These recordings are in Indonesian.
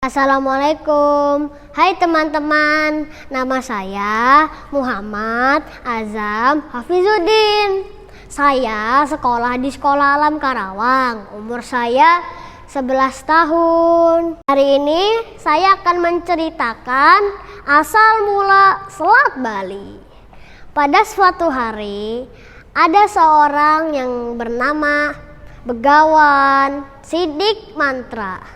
Assalamualaikum. Hai teman-teman, nama saya Muhammad Azam Hafizuddin. Saya sekolah di Sekolah Alam Karawang. Umur saya 11 tahun. Hari ini saya akan menceritakan asal mula Selat Bali. Pada suatu hari, ada seorang yang bernama Begawan Sidik Mantra.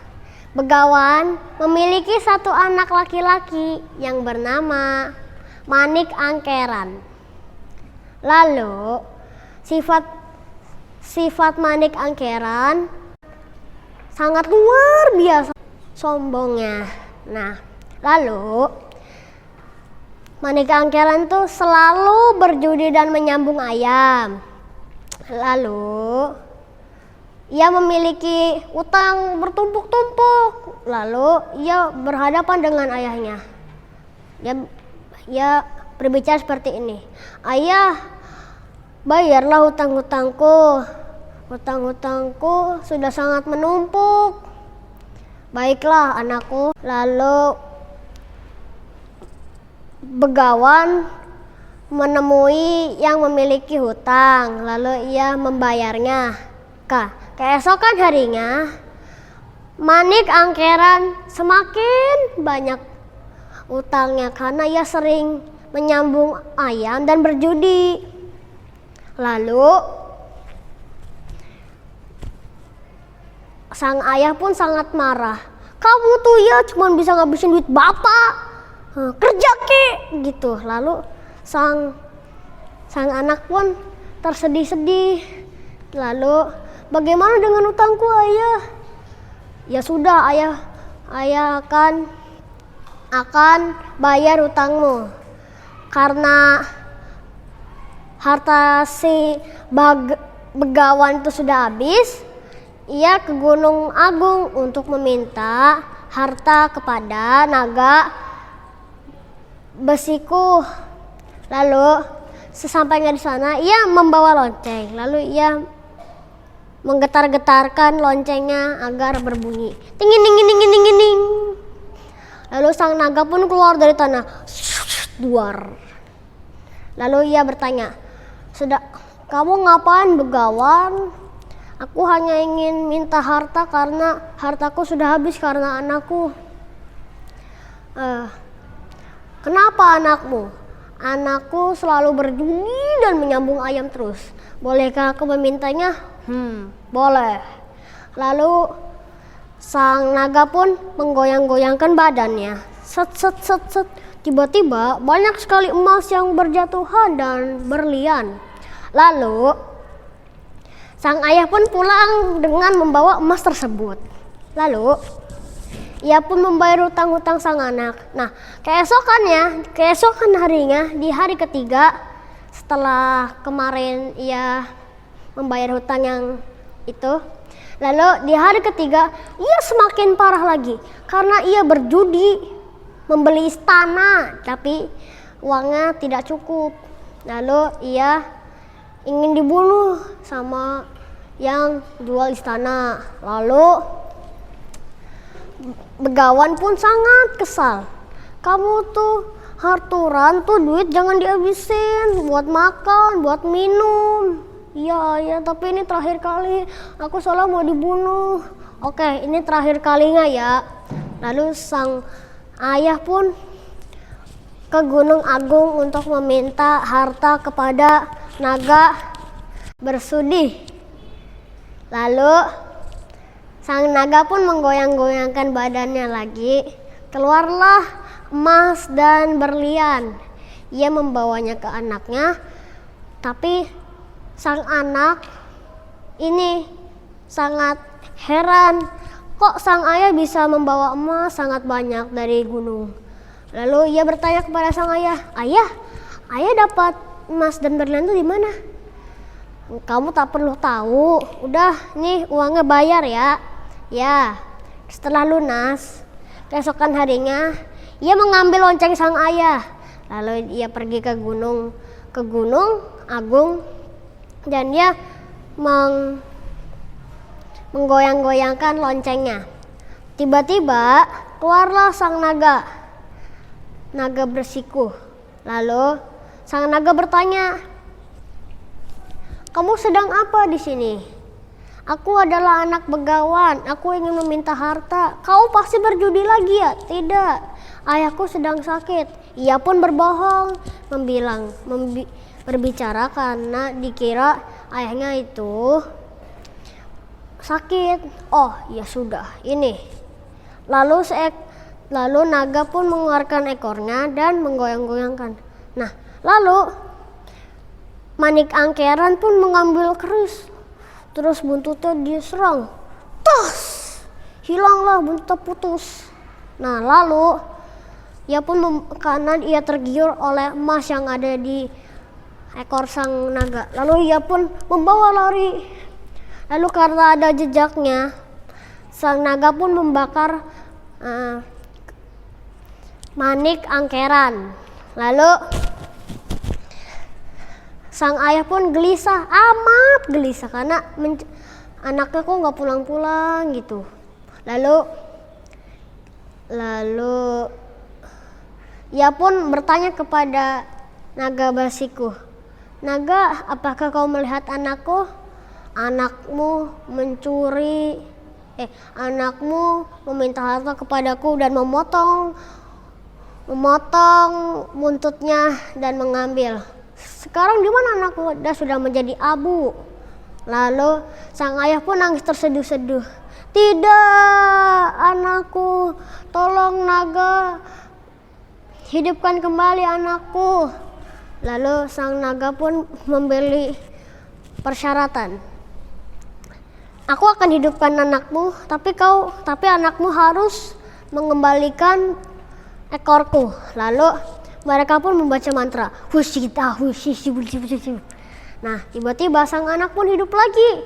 Begawan memiliki satu anak laki-laki yang bernama Manik Angkeran. Lalu sifat Manik Angkeran sangat luar biasa sombongnya. Nah, lalu Manik Angkeran tuh selalu berjudi dan menyambung ayam. Lalu ia memiliki utang bertumpuk-tumpuk. Lalu ia berhadapan dengan ayahnya. Ia berbicara seperti ini. Ayah, bayarlah hutang-hutangku. Hutang-hutangku sudah sangat menumpuk. Baiklah anakku. Lalu Begawan menemui yang memiliki hutang. Lalu ia membayarnya. Keesokan harinya, Manik Angkeran semakin banyak utangnya karena ia sering menyambung ayam dan berjudi. Lalu sang ayah pun sangat marah. Kamu tuh ya cuma bisa ngabisin duit bapak, kerja kek gitu. Lalu sang anak pun tersedih-sedih. Lalu, bagaimana dengan utangku ayah? Ya sudah, ayah akan bayar utangmu. Karena harta si Begawan itu sudah habis, ia ke Gunung Agung untuk meminta harta kepada naga besiku. Lalu sesampainya di sana, ia membawa lonceng. Lalu ia menggetar-getarkan loncengnya agar berbunyi ting-ting-ting-ting-ting. Lalu sang naga pun keluar dari tanah, duar. Lalu ia bertanya, kamu ngapain Begawan? Aku hanya ingin minta harta karena hartaku sudah habis karena anakku. Kenapa anakmu? Anakku selalu berjudi dan menyambung ayam terus. Bolehkah aku memintanya? Boleh. Lalu sang naga pun menggoyang-goyangkan badannya. Set. Tiba-tiba banyak sekali emas yang berjatuhan dan berlian. Lalu sang ayah pun pulang dengan membawa emas tersebut. Lalu ia pun membayar hutang-hutang sang anak. Nah, keesokan harinya, di hari ketiga setelah kemarin ia membayar hutang yang itu, lalu di hari ketiga ia semakin parah lagi karena ia berjudi membeli istana tapi uangnya tidak cukup. Lalu ia ingin dibunuh sama yang jual istana. Lalu Begawan pun sangat kesal. Kamu tuh harturan tuh duit jangan dihabisin buat makan, buat minum. Iya, tapi ini terakhir kali. Aku soalnya mau dibunuh. Oke, ini terakhir kalinya ya. Lalu sang ayah pun ke Gunung Agung untuk meminta harta kepada naga bersudi. Lalu sang naga pun menggoyang-goyangkan badannya lagi. Keluarlah emas dan berlian. Ia membawanya ke anaknya, tapi sang anak ini sangat heran. Kok sang ayah bisa membawa emas sangat banyak dari gunung? Lalu ia bertanya kepada sang ayah, Ayah dapat emas dan berlian itu di mana? Kamu tak perlu tahu. Udah, nih uangnya bayar ya. Ya, setelah lunas, keesokan harinya ia mengambil lonceng sang ayah. Lalu ia pergi ke Gunung Agung dan dia menggoyang-goyangkan loncengnya. Tiba-tiba keluarlah sang naga. Naga bersikuh. Lalu sang naga bertanya, "Kamu sedang apa di sini?" "Aku adalah anak begawan. Aku ingin meminta harta." "Kau pasti berjudi lagi ya?" "Tidak. Ayahku sedang sakit." Ia pun berbohong, berbicara karena dikira ayahnya itu sakit. "Oh, ya sudah, ini." Lalu naga pun mengeluarkan ekornya dan menggoyang-goyangkan. Nah, lalu Manik Angkeran pun mengambil keris. Terus buntutnya diserang. Tos! Hilanglah, buntutnya putus. Nah, lalu karena ia tergiur oleh emas yang ada di ekor sang naga. Lalu ia pun membawa lari. Lalu karena ada jejaknya, sang naga pun membakar Manik Angkeran. Lalu sang ayah pun gelisah, amat gelisah karena anaknya kok nggak pulang-pulang gitu. Lalu ia pun bertanya kepada naga bersikuh, "Naga, apakah kau melihat anakku? Anakmu anakmu meminta harta kepadaku dan memotong buntutnya dan mengambil. Sekarang di mana anakku? Dia sudah menjadi abu." Lalu sang ayah pun nangis terseduh-seduh. "Tidak, anakku, tolong naga, hidupkan kembali anakku." Lalu sang naga pun memberi persyaratan. "Aku akan hidupkan anakmu, tapi anakmu harus mengembalikan ekorku." Lalu mereka pun membaca mantra. Nah, tiba-tiba sang anak pun hidup lagi.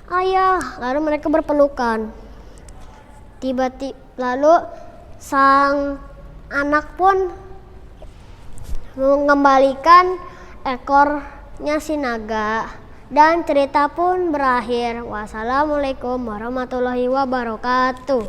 "Ayah." Lalu mereka berpelukan. Lalu sang anak pun mengembalikan ekornya si naga. Dan cerita pun berakhir. Wassalamualaikum warahmatullahi wabarakatuh.